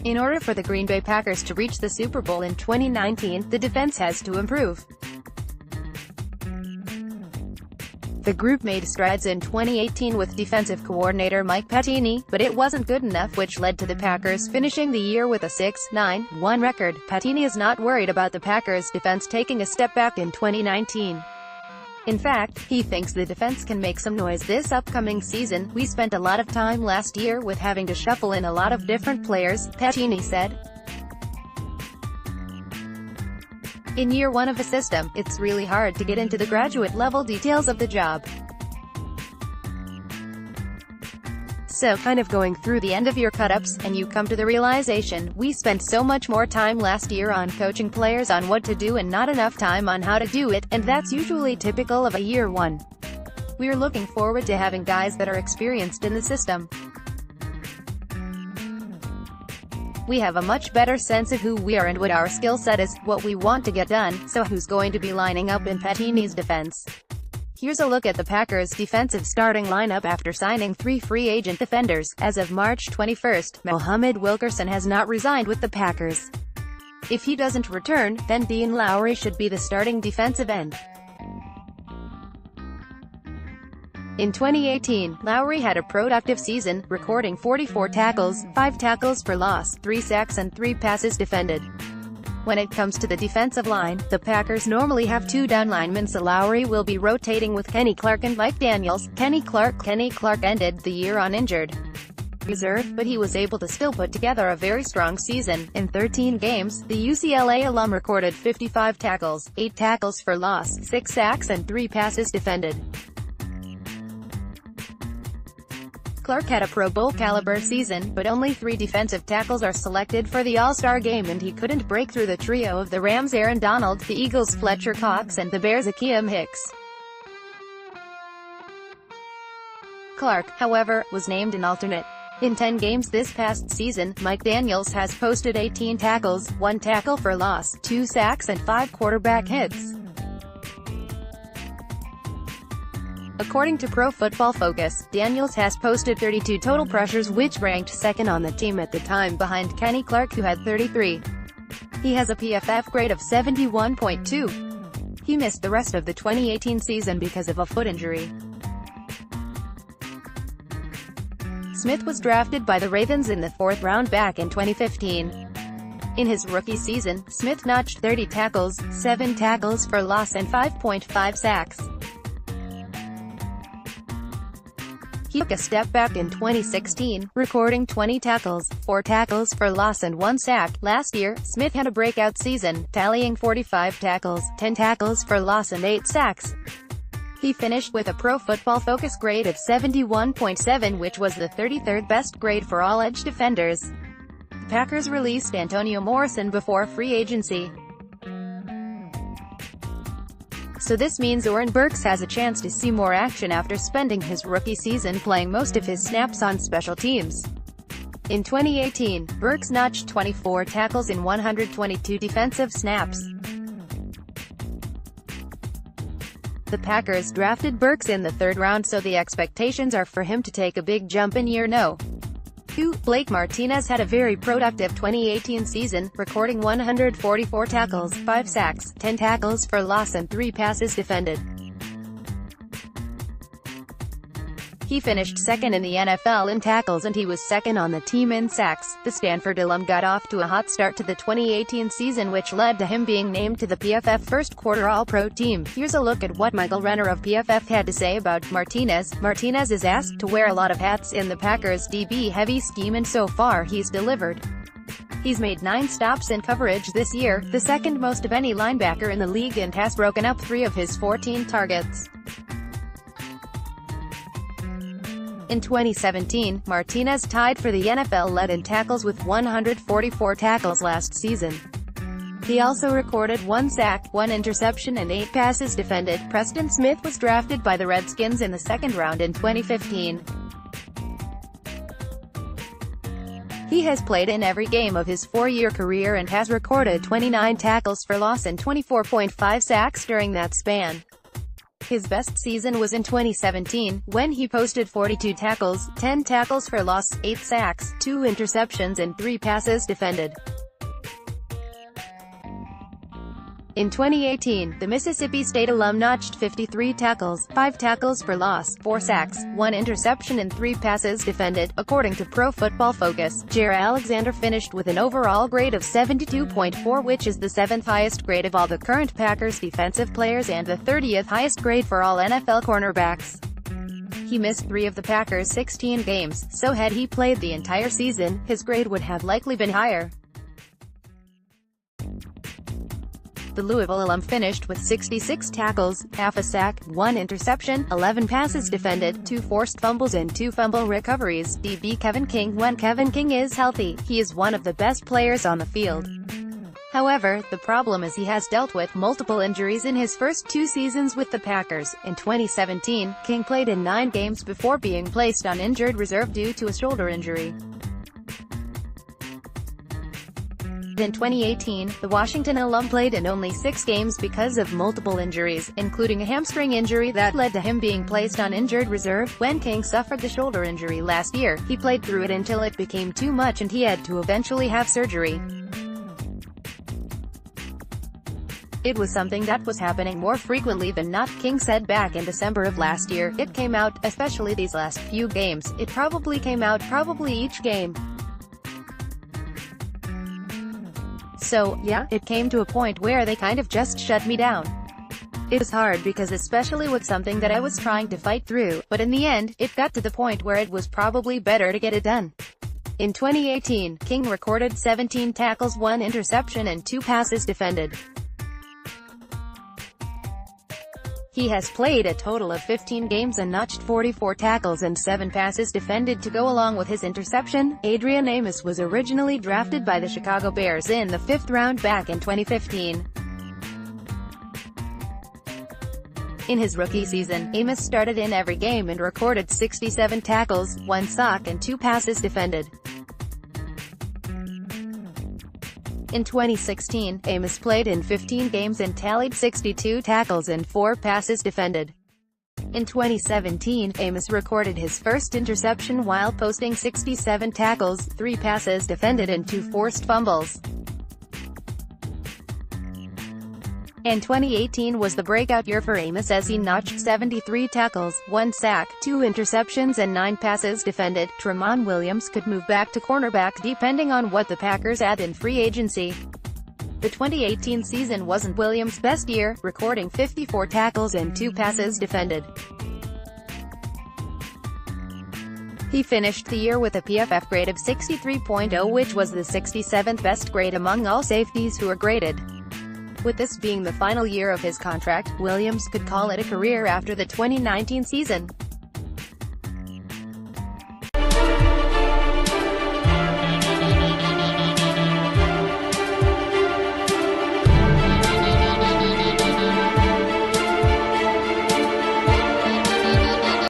In order for the Green Bay Packers to reach the Super Bowl in 2019, the defense has to improve. The group made strides in 2018 with defensive coordinator Mike Pettine, but it wasn't good enough, which led to the Packers finishing the year with a 6-9-1 record. Pettine is not worried about the Packers' defense taking a step back in 2019. In fact, he thinks the defense can make some noise this upcoming season. "We spent a lot of time last year with having to shuffle in a lot of different players," Pettine said. In year one of a system, it's really hard to get into the graduate-level details of the job. So, kind of going through the end of your cut-ups, and you come to the realization, we spent so much more time last year on coaching players on what to do and not enough time on how to do it, and that's usually typical of a year one. We're looking forward to having guys that are experienced in the system. We have a much better sense of who we are and what our skill set is, what we want to get done, so who's going to be lining up in Pettine's defense. Here's a look at the Packers' defensive starting lineup after signing 3 free agent defenders. As of March 21, Mohamed Wilkerson has not resigned with the Packers. If he doesn't return, then Dean Lowry should be the starting defensive end. In 2018, Lowry had a productive season, recording 44 tackles, 5 tackles for loss, 3 sacks and 3 passes defended. When it comes to the defensive line, the Packers normally have 2 down linemen, so Lowry will be rotating with Kenny Clark and Mike Daniels. Kenny Clark ended the year on injured reserve, but he was able to still put together a very strong season. In 13 games, the UCLA alum recorded 55 tackles, 8 tackles for loss, 6 sacks and 3 passes defended. Clark had a Pro Bowl caliber season, but only 3 defensive tackles are selected for the All-Star game, and he couldn't break through the trio of the Rams' Aaron Donald, the Eagles' Fletcher Cox, and the Bears' Akiem Hicks. Clark, however, was named an alternate. In 10 games this past season, Mike Daniels has posted 18 tackles, 1 tackle for loss, 2 sacks and 5 quarterback hits. According to Pro Football Focus, Daniels has posted 32 total pressures, which ranked second on the team at the time, behind Kenny Clark, who had 33. He has a PFF grade of 71.2. He missed the rest of the 2018 season because of a foot injury. Smith was drafted by the Ravens in the 4th round back in 2015. In his rookie season, Smith notched 30 tackles, 7 tackles for loss and 5.5 sacks. He took a step back in 2016, recording 20 tackles, 4 tackles for loss and 1 sack. Last year, Smith had a breakout season, tallying 45 tackles, 10 tackles for loss and 8 sacks. He finished with a Pro Football Focus grade of 71.7, which was the 33rd best grade for all edge defenders. The Packers released Antonio Morrison before free agency. So this means Oren Burks has a chance to see more action after spending his rookie season playing most of his snaps on special teams. In 2018, Burks notched 24 tackles in 122 defensive snaps. The Packers drafted Burks in the 3rd round, so the expectations are for him to take a big jump in year 2. Blake Martinez had a very productive 2018 season, recording 144 tackles, 5 sacks, 10 tackles for loss and 3 passes defended. He finished second in the NFL in tackles and he was second on the team in sacks. The Stanford alum got off to a hot start to the 2018 season, which led to him being named to the PFF first quarter All-Pro team. Here's a look at what Michael Renner of PFF had to say about Martinez. Martinez is asked to wear a lot of hats in the Packers' DB-heavy scheme, and so far he's delivered. He's made 9 stops in coverage this year, the second most of any linebacker in the league, and has broken up 3 of his 14 targets. In 2017, Martinez tied for the NFL lead in tackles with 144 tackles last season. He also recorded 1 sack, 1 interception and 8 passes defended. Preston Smith was drafted by the Redskins in the 2nd round in 2015. He has played in every game of his 4-year career and has recorded 29 tackles for loss and 24.5 sacks during that span. His best season was in 2017, when he posted 42 tackles, 10 tackles for loss, 8 sacks, 2 interceptions and 3 passes defended. In 2018, the Mississippi State alum notched 53 tackles, 5 tackles for loss, 4 sacks, 1 interception and 3 passes defended. According to Pro Football Focus, Jaire Alexander finished with an overall grade of 72.4, which is the 7th highest grade of all the current Packers defensive players and the 30th highest grade for all NFL cornerbacks. He missed 3 of the Packers' 16 games, so had he played the entire season, his grade would have likely been higher. The Louisville alum finished with 66 tackles, half a sack, 1 interception, 11 passes defended, 2 forced fumbles and 2 fumble recoveries. DB Kevin King. When Kevin King is healthy, he is one of the best players on the field. However, the problem is he has dealt with multiple injuries in his first 2 seasons with the Packers. In 2017, King played in 9 games before being placed on injured reserve due to a shoulder injury. In 2018, the Washington alum played in only 6 games because of multiple injuries, including a hamstring injury that led to him being placed on injured reserve. When King suffered the shoulder injury last year, he played through it until it became too much and he had to eventually have surgery. It was something that was happening more frequently than not, King said back in December of last year. It came out, especially these last few games. It probably came out each game. So, yeah, it came to a point where they kind of just shut me down. It was hard because especially with something that I was trying to fight through, but in the end, it got to the point where it was probably better to get it done. In 2018, King recorded 17 tackles, 1 interception and 2 passes defended. He has played a total of 15 games and notched 44 tackles and 7 passes defended to go along with his interception. Adrian Amos was originally drafted by the Chicago Bears in the 5th round back in 2015. In his rookie season, Amos started in every game and recorded 67 tackles, 1 sack and 2 passes defended. In 2016, Amos played in 15 games and tallied 62 tackles and 4 passes defended. In 2017, Amos recorded his first interception while posting 67 tackles, 3 passes defended and 2 forced fumbles. And 2018 was the breakout year for Amos as he notched 73 tackles, 1 sack, 2 interceptions and 9 passes defended. Tramon Williams could move back to cornerback depending on what the Packers add in free agency. The 2018 season wasn't Williams' best year, recording 54 tackles and 2 passes defended. He finished the year with a PFF grade of 63.0, which was the 67th best grade among all safeties who are graded. With this being the final year of his contract, Williams could call it a career after the 2019 season.